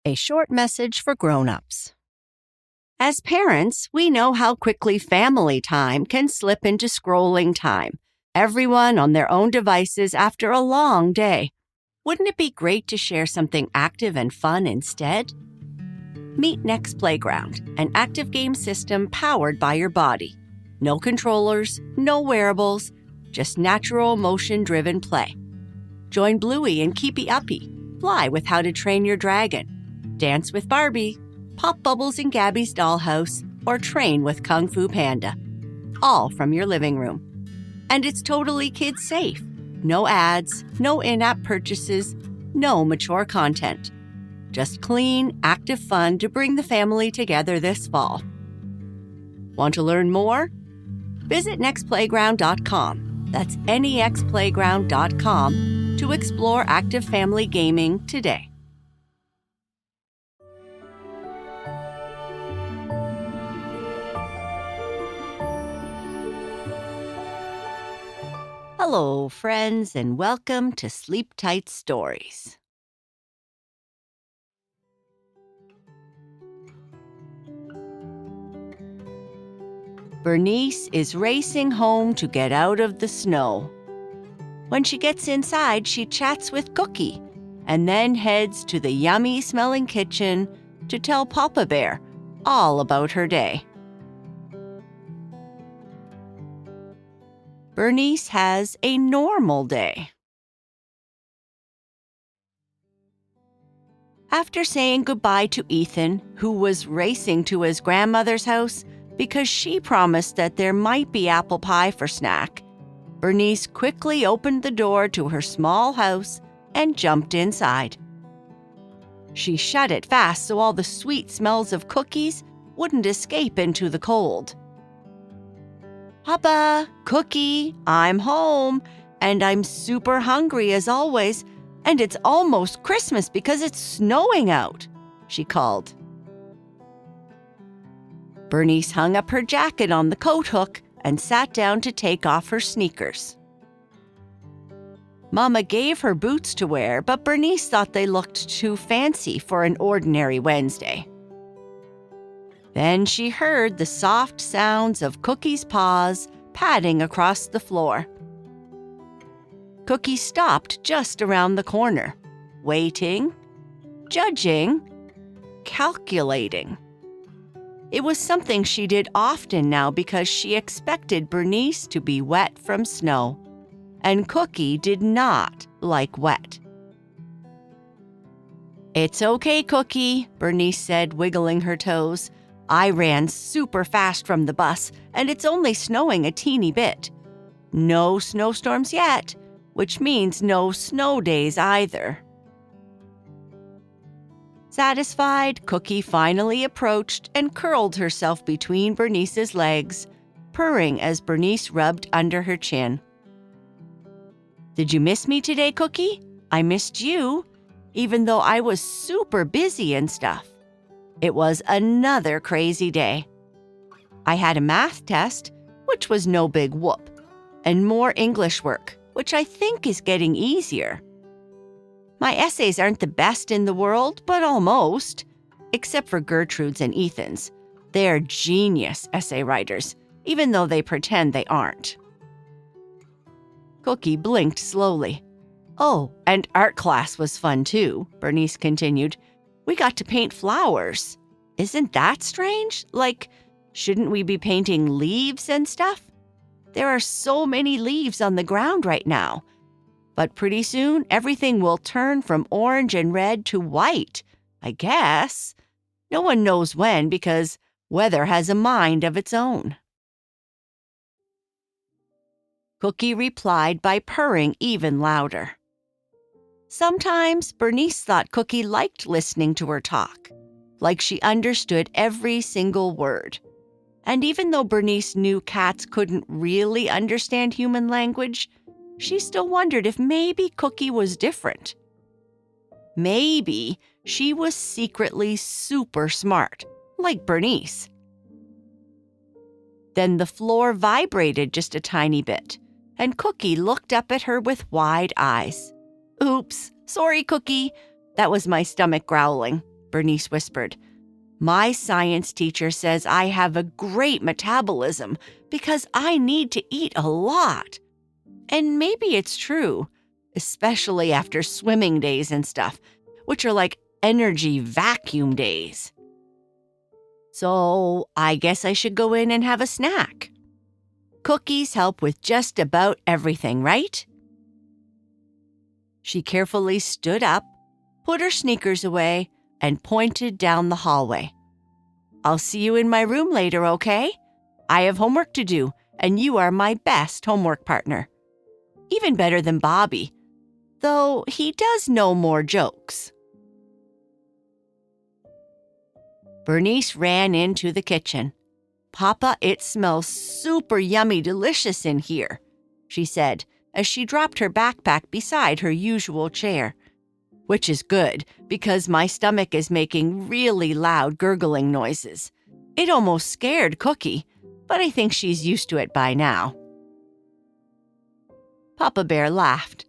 A short message for grown-ups. As parents, we know how quickly family time can slip into scrolling time, everyone on their own devices after a long day. Wouldn't it be great to share something active and fun instead? Meet Next Playground, an active game system powered by your body. No controllers, no wearables, just natural motion-driven play. Join Bluey and Keepy Uppy, fly with How to Train Your Dragon, dance with Barbie, pop bubbles in Gabby's dollhouse, or train with Kung Fu Panda. All from your living room. And it's totally kid-safe. No ads, no in-app purchases, no mature content. Just clean, active fun to bring the family together this fall. Want to learn more? Visit nextplayground.com. That's nextplayground.com to explore active family gaming today. Hello, friends, and welcome to Sleep Tight Stories. Bernice is racing home to get out of the snow. When she gets inside, she chats with Cookie and then heads to the yummy-smelling kitchen to tell Papa Bear all about her day. Bernice has a normal day. After saying goodbye to Ethan, who was racing to his grandmother's house because she promised that there might be apple pie for snack, Bernice quickly opened the door to her small house and jumped inside. She shut it fast so all the sweet smells of cookies wouldn't escape into the cold. Papa, Cookie, I'm home, and I'm super hungry as always, and it's almost Christmas because it's snowing out, she called. Bernice hung up her jacket on the coat hook and sat down to take off her sneakers. Mama gave her boots to wear, but Bernice thought they looked too fancy for an ordinary Wednesday. Then she heard the soft sounds of Cookie's paws padding across the floor. Cookie stopped just around the corner, waiting, judging, calculating. It was something she did often now because she expected Bernice to be wet from snow, and Cookie did not like wet. "It's okay, Cookie," Bernice said, wiggling her toes. "I ran super fast from the bus, and it's only snowing a teeny bit. No snowstorms yet, which means no snow days either." Satisfied, Cookie finally approached and curled herself between Bernice's legs, purring as Bernice rubbed under her chin. "Did you miss me today, Cookie? I missed you, even though I was super busy and stuff. It was another crazy day. I had a math test, which was no big whoop, and more English work, which I think is getting easier. My essays aren't the best in the world, but almost, except for Gertrude's and Ethan's. They're genius essay writers, even though they pretend they aren't." Cookie blinked slowly. "Oh, and art class was fun too," Bernice continued. "We got to paint flowers. Isn't that strange? Like, shouldn't we be painting leaves and stuff? There are so many leaves on the ground right now. But pretty soon, everything will turn from orange and red to white, I guess. No one knows when because weather has a mind of its own." Cookie replied by purring even louder. Sometimes Bernice thought Cookie liked listening to her talk, like she understood every single word. And even though Bernice knew cats couldn't really understand human language, she still wondered if maybe Cookie was different. Maybe she was secretly super smart, like Bernice. Then the floor vibrated just a tiny bit, and Cookie looked up at her with wide eyes. "Oops, sorry, Cookie. That was my stomach growling. Bernice whispered. My science teacher says I have a great metabolism because I need to eat a lot. And maybe it's true, especially after swimming days and stuff, which are like energy vacuum days. So I guess I should go in and have a snack. Cookies help with just about everything, right? She carefully stood up, put her sneakers away, and pointed down the hallway. I'll see you in my room later, okay? I have homework to do, and you are my best homework partner. Even better than Bobby, though he does know more jokes. Bernice ran into the kitchen. Papa, it smells super yummy delicious in here, she said as she dropped her backpack beside her usual chair. Which is good, because my stomach is making really loud gurgling noises. It almost scared Cookie, but I think she's used to it by now. Papa Bear laughed.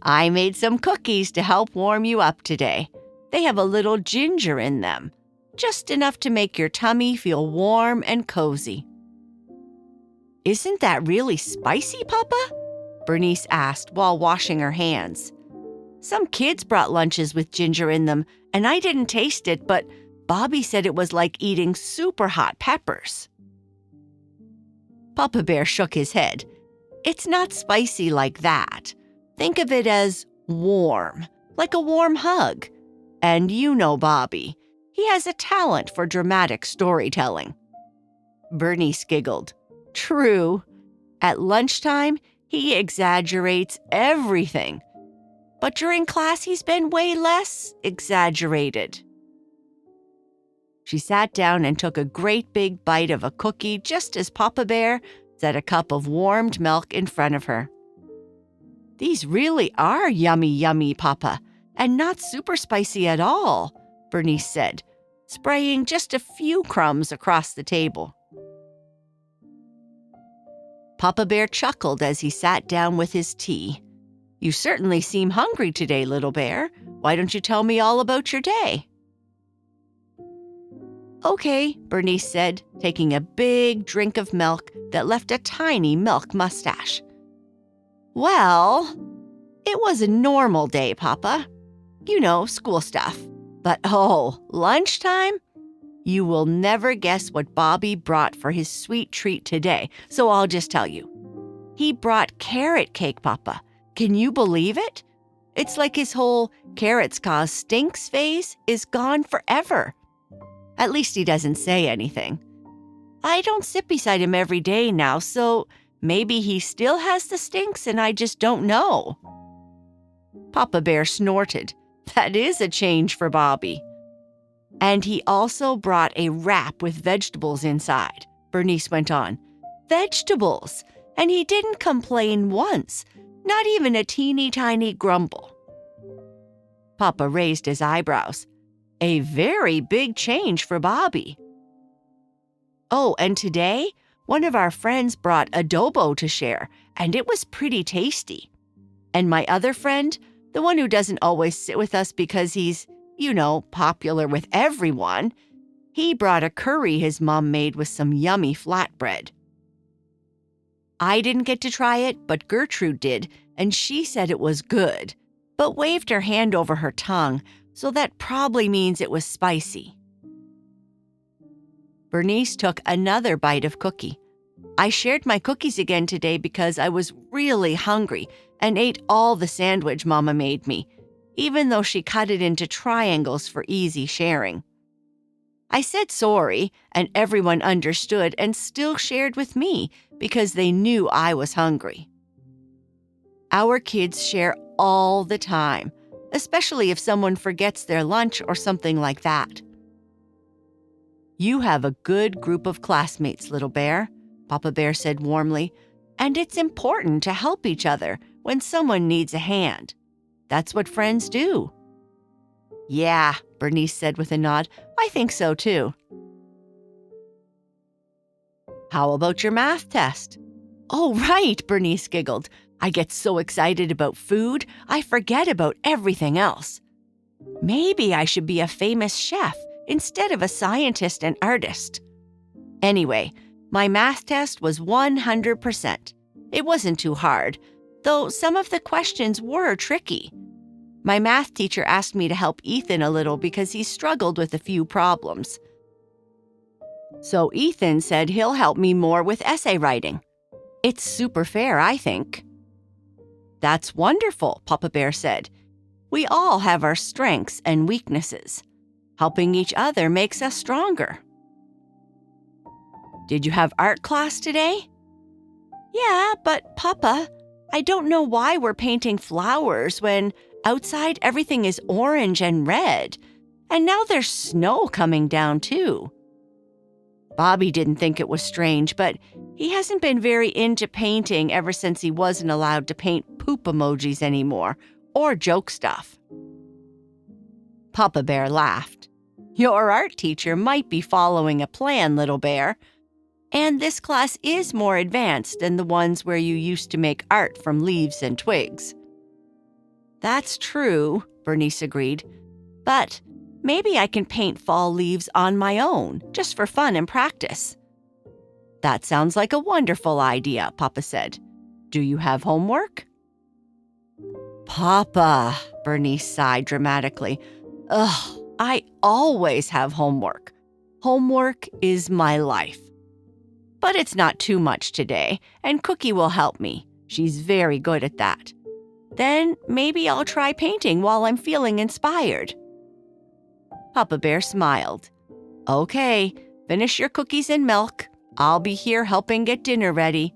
I made some cookies to help warm you up today. They have a little ginger in them, just enough to make your tummy feel warm and cozy. Isn't that really spicy, Papa? Bernice asked while washing her hands. Some kids brought lunches with ginger in them, and I didn't taste it, but Bobby said it was like eating super hot peppers. Papa Bear shook his head. It's not spicy like that. Think of it as warm, like a warm hug. And you know Bobby. He has a talent for dramatic storytelling. Bernice giggled. True. At lunchtime, he exaggerates everything. But during class, he's been way less exaggerated. She sat down and took a great big bite of a cookie just as Papa Bear set a cup of warmed milk in front of her. These really are yummy, Papa, and not super spicy at all, Bernice said, spraying just a few crumbs across the table. Papa Bear chuckled as he sat down with his tea. You certainly seem hungry today, little bear. Why don't you tell me all about your day? Okay, Bernice said, taking a big drink of milk that left a tiny milk mustache. Well, it was a normal day, Papa. You know, school stuff. But lunchtime? You will never guess what Bobby brought for his sweet treat today, so I'll just tell you. He brought carrot cake, Papa. Can you believe it? It's like his whole carrots cause stinks phase is gone forever. At least he doesn't say anything. I don't sit beside him every day now, so maybe he still has the stinks and I just don't know. Papa Bear snorted. That is a change for Bobby. And he also brought a wrap with vegetables inside, Bernice went on. Vegetables! And he didn't complain once, not even a teeny tiny grumble. Papa raised his eyebrows. A very big change for Bobby. Oh, and today, one of our friends brought adobo to share, and it was pretty tasty. And my other friend, the one who doesn't always sit with us because he's, popular with everyone, he brought a curry his mom made with some yummy flatbread. I didn't get to try it, but Gertrude did, and she said it was good, but waved her hand over her tongue, so that probably means it was spicy. Bernice took another bite of cookie. I shared my cookies again today because I was really hungry and ate all the sandwich Mama made me, even though she cut it into triangles for easy sharing. I said sorry, and everyone understood and still shared with me because they knew I was hungry. Our kids share all the time, especially if someone forgets their lunch or something like that. You have a good group of classmates, little bear, Papa Bear said warmly, and it's important to help each other when someone needs a hand. That's what friends do. Yeah, Bernice said with a nod. I think so too. How about your math test? Oh, right, Bernice giggled. I get so excited about food, I forget about everything else. Maybe I should be a famous chef instead of a scientist and artist. Anyway, my math test was 100%. It wasn't too hard, though some of the questions were tricky. My math teacher asked me to help Ethan a little because he struggled with a few problems. So Ethan said he'll help me more with essay writing. It's super fair, I think. That's wonderful, Papa Bear said. We all have our strengths and weaknesses. Helping each other makes us stronger. Did you have art class today? Yeah, but Papa, I don't know why we're painting flowers when outside everything is orange and red, and now there's snow coming down too. Bobby didn't think it was strange, but he hasn't been very into painting ever since he wasn't allowed to paint poop emojis anymore or joke stuff. Papa Bear laughed. Your art teacher might be following a plan, little bear. And this class is more advanced than the ones where you used to make art from leaves and twigs. That's true, Bernice agreed. But maybe I can paint fall leaves on my own, just for fun and practice. That sounds like a wonderful idea, Papa said. Do you have homework? Papa, Bernice sighed dramatically. Ugh, I always have homework. Homework is my life. But it's not too much today, and Cookie will help me. She's very good at that. Then maybe I'll try painting while I'm feeling inspired. Papa Bear smiled. Okay, finish your cookies and milk. I'll be here helping get dinner ready.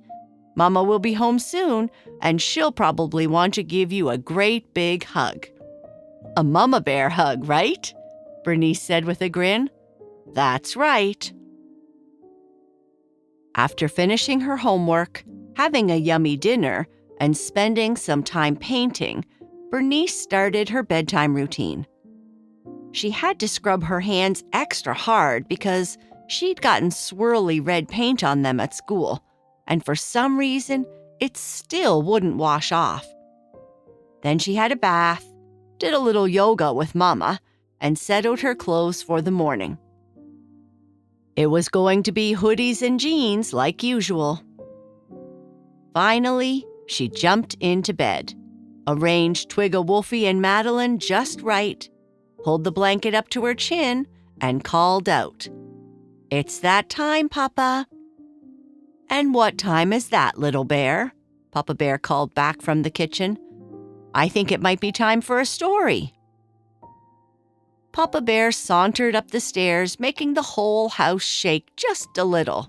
Mama will be home soon, and she'll probably want to give you a great big hug. A Mama Bear hug, right? Bernice said with a grin. That's right. After finishing her homework, having a yummy dinner, and spending some time painting, Bernice started her bedtime routine. She had to scrub her hands extra hard because she'd gotten swirly red paint on them at school, and for some reason, it still wouldn't wash off. Then she had a bath, did a little yoga with Mama, and settled her clothes for the morning. It was going to be hoodies and jeans like usual. Finally, she jumped into bed, arranged Twigga, Wolfie, and Madeline just right, pulled the blanket up to her chin, and called out, "It's that time, Papa." "And what time is that, little bear?" Papa Bear called back from the kitchen. "I think it might be time for a story." Papa Bear sauntered up the stairs, making the whole house shake just a little.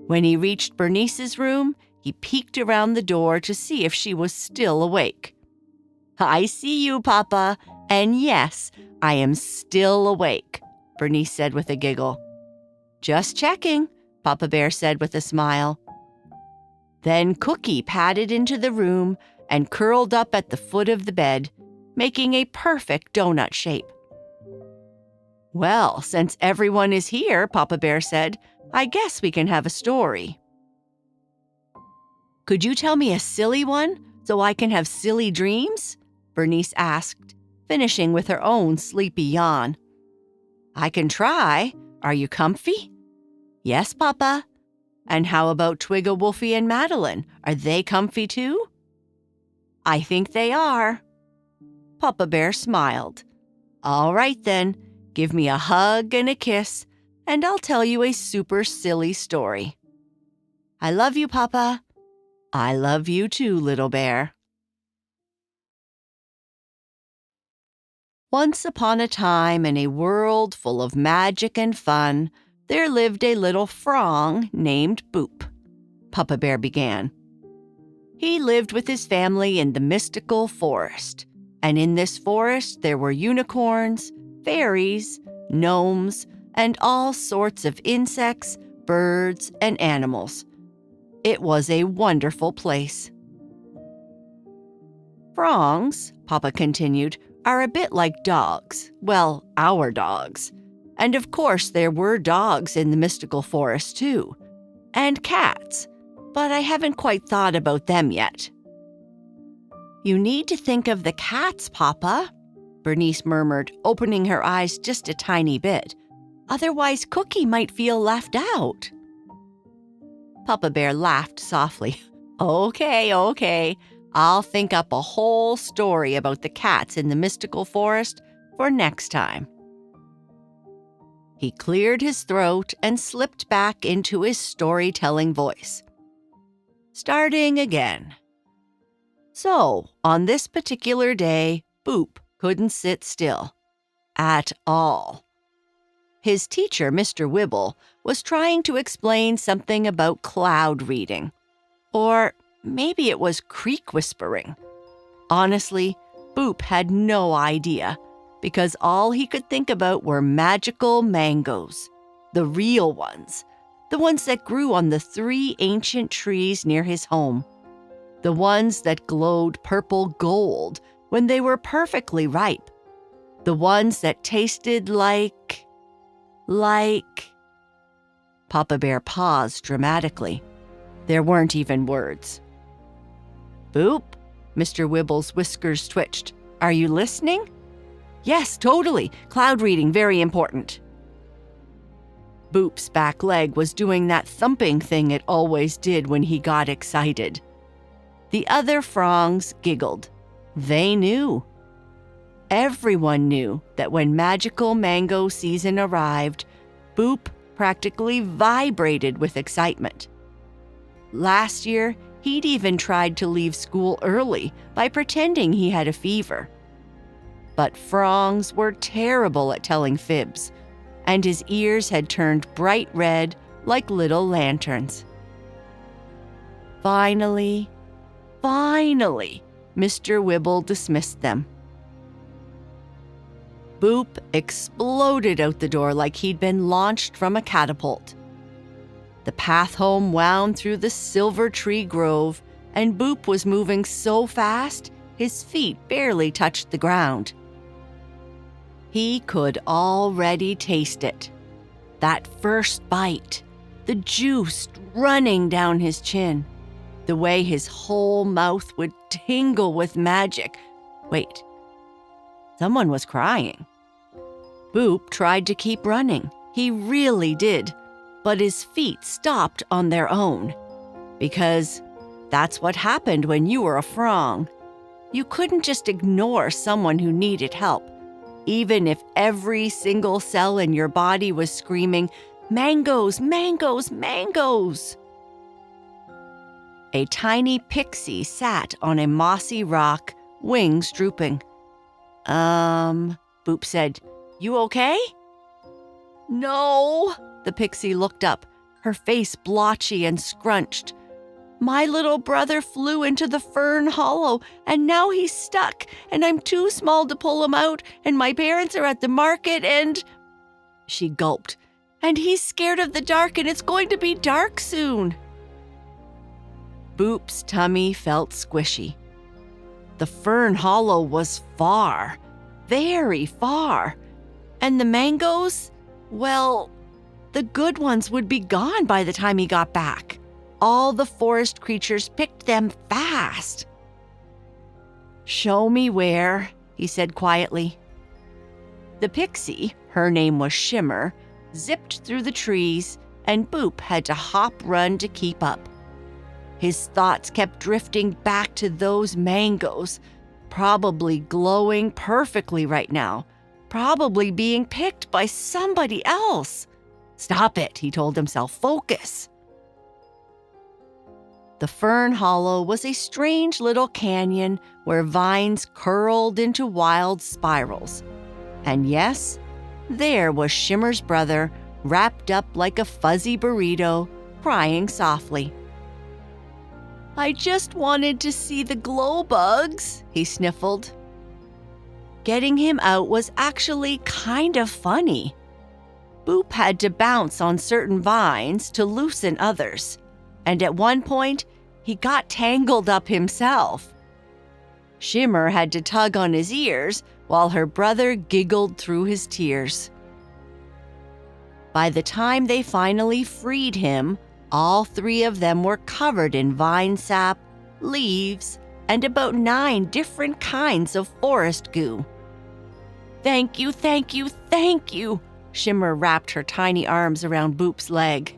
When he reached Bernice's room, he peeked around the door to see if she was still awake. "I see you, Papa, and yes, I am still awake," Bernice said with a giggle. "Just checking," Papa Bear said with a smile. Then Cookie padded into the room and curled up at the foot of the bed, making a perfect donut shape. "Well, since everyone is here," Papa Bear said, "I guess we can have a story." "Could you tell me a silly one so I can have silly dreams?" Bernice asked, finishing with her own sleepy yawn. "I can try. Are you comfy?" "Yes, Papa." "And how about Twigga, Wolfie, and Madeline? Are they comfy too?" "I think they are." Papa Bear smiled. "All right then, give me a hug and a kiss, and I'll tell you a super silly story." "I love you, Papa." "I love you too, little bear." Once upon a time, in a world full of magic and fun, there lived a little Frong named Boop. Papa Bear began. He lived with his family in the mystical forest, and in this forest there were unicorns, fairies, gnomes, and all sorts of insects, birds, and animals. It was a wonderful place. Frongs, Papa continued, are a bit like dogs. Well, our dogs. And of course there were dogs in the mystical forest too. And cats. But I haven't quite thought about them yet. "You need to think of the cats, Papa." Bernice murmured, opening her eyes just a tiny bit. "Otherwise, Cookie might feel left out." Papa Bear laughed softly. Okay. I'll think up a whole story about the cats in the mystical forest for next time." He cleared his throat and slipped back into his storytelling voice. Starting again. So, on this particular day, Boop couldn't sit still. At all. His teacher, Mr. Wibble, was trying to explain something about cloud reading. Or maybe it was creek whispering. Honestly, Boop had no idea, because all he could think about were magical mangoes. The real ones. The ones that grew on the 3 ancient trees near his home. The ones that glowed purple gold when they were perfectly ripe. The ones that tasted like... Papa Bear paused dramatically. There weren't even words. "Boop," Mr. Wibble's whiskers twitched. "Are you listening?" "Yes, totally. Cloud reading, very important." Boop's back leg was doing that thumping thing it always did when he got excited. The other Frongs giggled. They knew. Everyone knew that when magical mango season arrived, Boop practically vibrated with excitement. Last year, he'd even tried to leave school early by pretending he had a fever. But Frongs were terrible at telling fibs, and his ears had turned bright red like little lanterns. Finally, Mr. Wibble dismissed them. Boop exploded out the door like he'd been launched from a catapult. The path home wound through the silver tree grove, and Boop was moving so fast, his feet barely touched the ground. He could already taste it. That first bite, the juice running down his chin, the way his whole mouth would tingle with magic. Wait, someone was crying. Boop tried to keep running. He really did. But his feet stopped on their own. Because that's what happened when you were a Frong. You couldn't just ignore someone who needed help, even if every single cell in your body was screaming, "Mangoes, mangoes, mangoes!" A tiny pixie sat on a mossy rock, wings drooping. Boop said, "You okay?" "No." The pixie looked up, her face blotchy and scrunched. "My little brother flew into the fern hollow, and now he's stuck, and I'm too small to pull him out, and my parents are at the market, and..." She gulped. "And he's scared of the dark, and it's going to be dark soon." Boop's tummy felt squishy. The fern hollow was far, very far, and the mangoes, well, the good ones would be gone by the time he got back. All the forest creatures picked them fast. "Show me where," he said quietly. The pixie, her name was Shimmer, zipped through the trees, and Boop had to hop-run to keep up. His thoughts kept drifting back to those mangoes, probably glowing perfectly right now, probably being picked by somebody else. "Stop it," he told himself. "Focus." The fern hollow was a strange little canyon where vines curled into wild spirals. And yes, there was Shimmer's brother, wrapped up like a fuzzy burrito, crying softly. "I just wanted to see the glow bugs," he sniffled. Getting him out was actually kind of funny. Boop had to bounce on certain vines to loosen others, and at one point, he got tangled up himself. Shimmer had to tug on his ears while her brother giggled through his tears. By the time they finally freed him, all 3 of them were covered in vine sap, leaves, and about 9 different kinds of forest goo. Thank you, thank you, thank you. Shimmer wrapped her tiny arms around Boop's leg.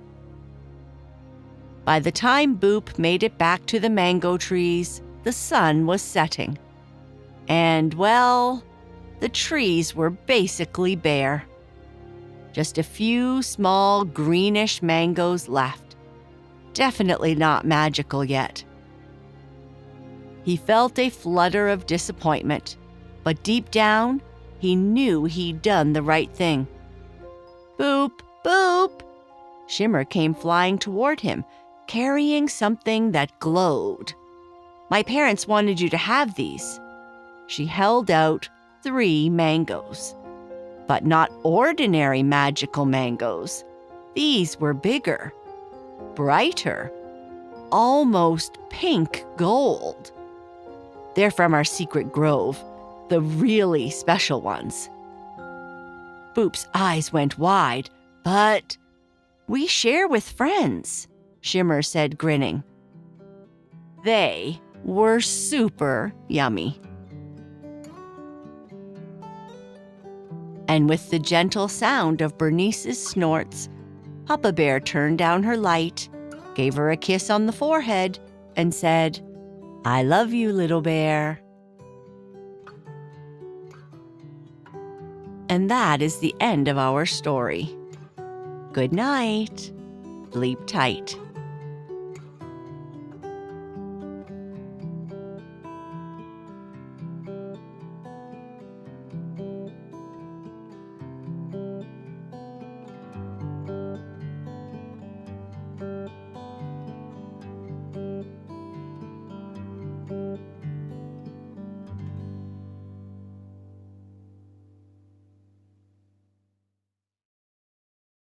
By the time Boop made it back to the mango trees, the sun was setting. And, well, the trees were basically bare. Just a few small greenish mangoes left. Definitely not magical yet. He felt a flutter of disappointment, but deep down, he knew he'd done the right thing. Boop, Boop! Shimmer came flying toward him, carrying something that glowed. My parents wanted you to have these. She held out 3 mangoes. But not ordinary magical mangoes. These were bigger, brighter, almost pink gold. They're from our secret grove, the really special ones. Boop's eyes went wide, but we share with friends, Shimmer said, grinning. They were super yummy. And with the gentle sound of Bernice's snorts, Papa Bear turned down her light, gave her a kiss on the forehead, and said, I love you, little bear. And that is the end of our story. Good night. Sleep tight.